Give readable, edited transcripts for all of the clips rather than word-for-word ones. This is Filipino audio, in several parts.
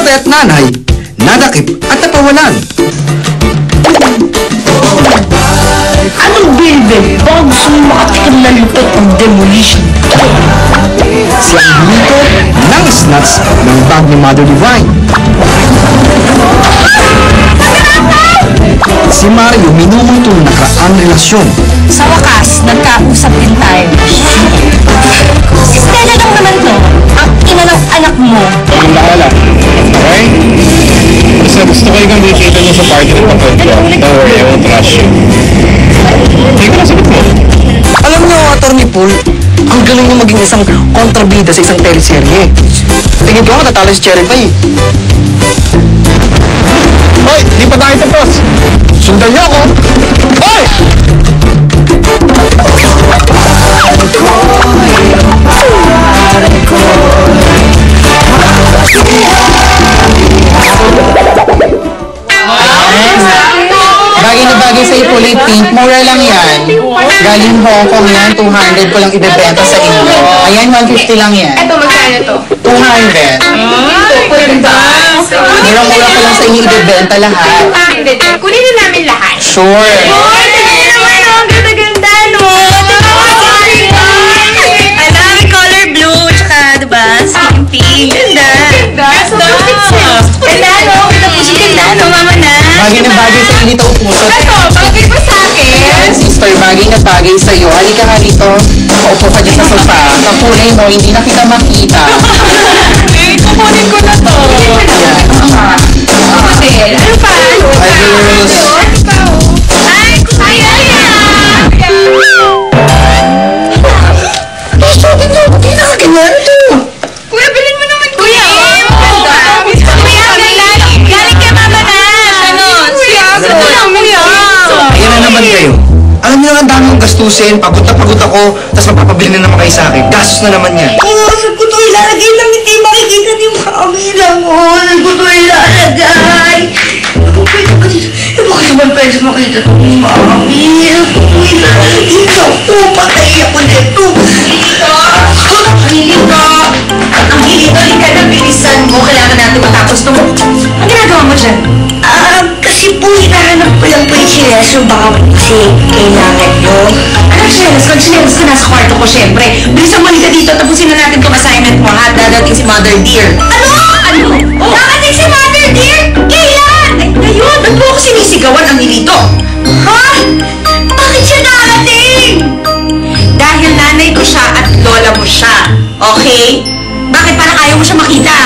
tatay at nanay, nadakip at napawalan. Anong building? Baka gusto mo makatikim na lupit ng demolition. Si Angelito ng snacks ng bag ni Mother Divine. Si Mario minumulto ng nakaraang relasyon. Sa wakas, nagkausap din tayo. Si Stella lang naman to, ang ina ng anak mo. Ang bahala. Okay? Basta gusto ko ikaw dikita niyo sa party ng kapag ko. Don't worry, I won't rush you. Tingnan ka na sagot mo. Alam niyo, Atty. Paul, ang galing mo maging isang kontrabida sa isang teleserye. Tingin ko nga tatalo si Cherry Pie. Hoy! Di pa tayo tapos! Sundan niyo ako! Hoy! Bagay na bagay sa ipulit pink, mura lang yan. Galing Hong Kong yan, 200 ko lang ibebenta sa inyo. Ayan, 150 lang yan. Ito, magkano to? 200. Murang-mura ko lang sa inyo ibebenta lahat. Kunin na namin lahat. Sure. Tingnan naman, ang ganda-ganda, no? Alam, color blue, tsaka, diba, skin pink. Ganda. Ganda, no? Ganda, no, mama na. Bagay na bagay sa inyo ito, puso. Ito, bagay pa sa akin. Sister, bagay na bagay sa'yo. Halika nga rito. Paupo ka dyan sa sofa. Kapunay mo, hindi na kita makita. Kukunin ko na to. Hotel. Ano pa? Hi, girls. Ay, kusaya yan. Kuya, bilhin mo naman. Kuya, Galing kay mama na. Ganon. Kuya. Ayan na naman kayo. Alam niyo ang dami kong gastusin, pagod na pagod ako, tapos magpapabili na naman kayo sa akin. Gastos na naman yan. Oo, saan ko ito ilalagay lang hindi makikita ni Mami lang. Oo, saan ko ito ilalagay? Bakit naman pwede makita ito ni Mami? Saan ko ito ilalagay? Naku, patay ako nito. Angelito! Angelito, hindi ka na bilisan mo. Kailangan natin matapos ito. Ang ginagawa mo dyan? Kasi po, hinahanap ko lang po yung chinelas yung baka kasi kailangan nyo. Anong chinelas ko? Chinelas ko nasa kwarto ko, syempre. Bilisan mo ka dito, tapusin na natin itong assignment mo, ha? Dadating si Mother Dear. Ano? Dadating si Mother Dear? Kailan? Ay, ngayon. Ba't mo ako sinisigawan, Angelito? Ha? Bakit siya darating? Dahil nanay ko siya at lola mo siya. Okay? Bakit parang ayaw mo siya makita?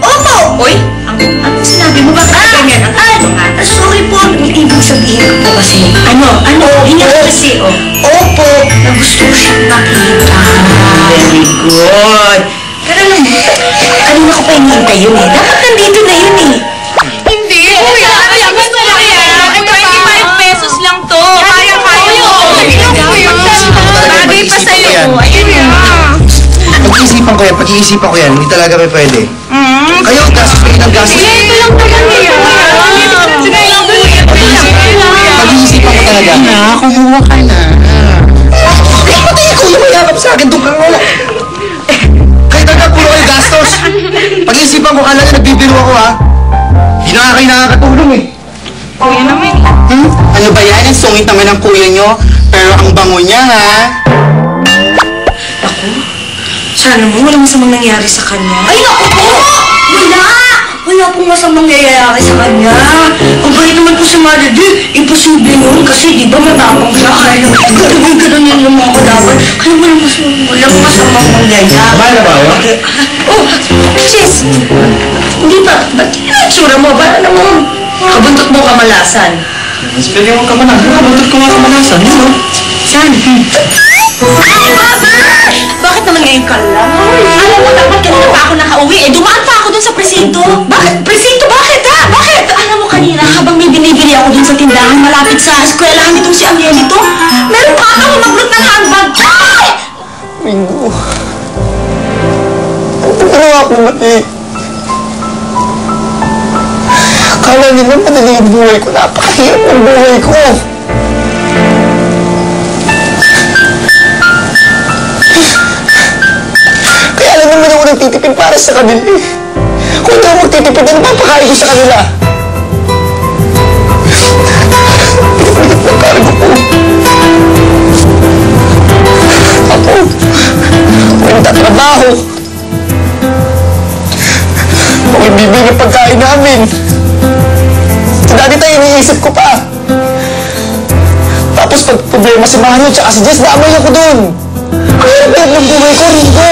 Opo! Oy, anong sinabi mo? Bakit ganyan? Sorry po. Ang ibig sabihin ko po kasi. Ano? Hindi kasi, Opo, na gusto ko siyang makita. Very good. Pero alam mo, kanina ko pa hinihintay yun eh. Dapat nandito na yun eh. Hindi. Kuya, gusto mo yan. 25 pesos lang to. Kaya. Bagay pa sa'yo. Ayun yan. Pag-iisipan ko yan, hindi talaga may pwede. Kayo, gastos kayo ng gastos. Ito lang talaga yan. Pag-iisipan ko talaga. Kumuha ka na. Pati ikaw yung mayakap sa akin, doon ka nga. Kayo talaga, puro kayo gastos. Pag-iisipan ko, kala nyo nagbibiro ako, ha? Hindi na nga kayo nakakatulong, eh. Kuya naman. Ano ba yan? Ang sungit naman ng kuya nyo. Pero ang bango niya, ha? Sana mo, walang masamang nangyari sa kanya. Ay, naku po! Wala! Wala pong masamang nangyayari sa kanya. Ang bait naman po si Mother Dear. Imposible yun kasi di ba matapang siya. Kaya ganun yun yung mga kalaban. Kaya walang masamang nangyayari. Mahal na ba ako? Oh, sis! Hindi ba? Ba't yun ang tsura mo? Ba naman? Kabuntot mo kamalasan. Mas pwede mo kamanasan. Nakabutot ko nga kamanasan. Yun, no? Saan? Ay, Mother! Bakit naman ngayon ka lang? Alam mo, dapat kanina pa ako nakauwi. Dumaan pa ako dun sa presinto. Bakit? Presinto? Bakit ha? Bakit? Alam mo kanina, habang may binibili ako dun sa tindahan malapit sa eskwelahan nitong si Angelito, meron pa ako maglot ng handbag. Ay! Mingo. Ano ako mati? Akala nila madali yung buhay ko. Napakahirap ng buhay ko. Kaya lang naman ako nagtitipid para sa kanila. Kung hindi ako magtitipid, ano papakain ko sa kanila? Pagkain ko po. Ako nagtatrabaho. Ako ibibigay ng pagkain namin. Si Daddy tayo iniisip ko pa. Tapos pag problema si Mano tsaka si Jess, damay ako dun. Ang hirap ng buhay ko, Rico.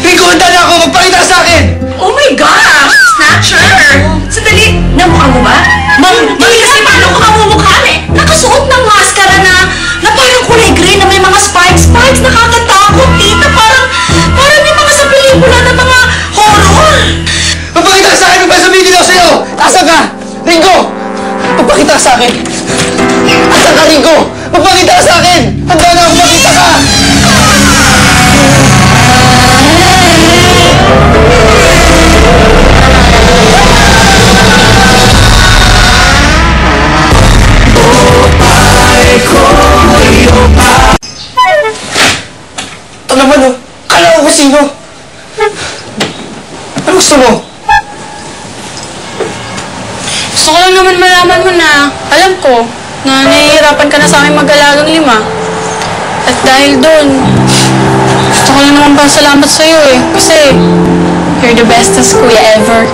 Rico, handa na ako! Magpakita ka sa akin! Oh my gosh! Snatcher! Sandali, namukha mo ba? Mami kasi paano ko kamumukha eh? Nakasuot ng maskara na parang kulay green na may mga spikes. Nakakatakot, tita. Parang yung mga sa pelikula na mga horror. Magpakita ka sa akin! Magpasabihin din ako sa'yo! Asan ka? Rico! Magpakita ka sa akin! Asan ka, Rico? Magpakita ka sa akin! Handa na ako! Magpakita ka! Ito naman, oh! Kala ko kung sino! Ano gusto mo? Gusto ko lang naman malaman mo na, alam ko, na nahihirapan ka na sa akin mag-alagang 5. At dahil doon, gusto ko lang naman pasalamat sa'yo eh. Kasi, you're the bestest kuya ever.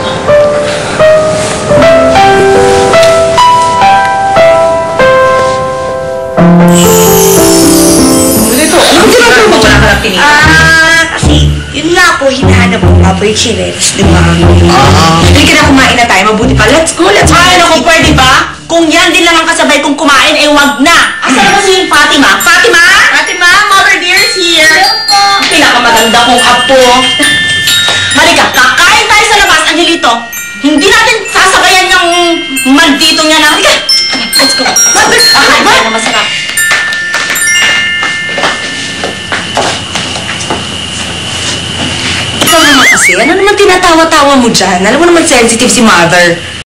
Ano ginagawa mo? Wala ka lang pinili. Kasi yun nga po, hinahanap ko papoy chileros, di ba? Hindi ka na kumain na tayo, mabuti pa. Let's go. Ay, naku, pwede ba? Kung yan din lang ang kasabay kong kumain, eh wag na. Asa na kasi yung Fatima? Fatima? Fatima, mother dear is here. Pinakamaganda kong apo. Halika, kakain tayo sa labas, Angelito. Hindi natin sasabayan yung maldito niya na. Halika, let's go. Kakain tayo na masarap. Ikaw naman kasi, ano naman tinatawa-tawa mo dyan? Alam mo naman sensitive si mother.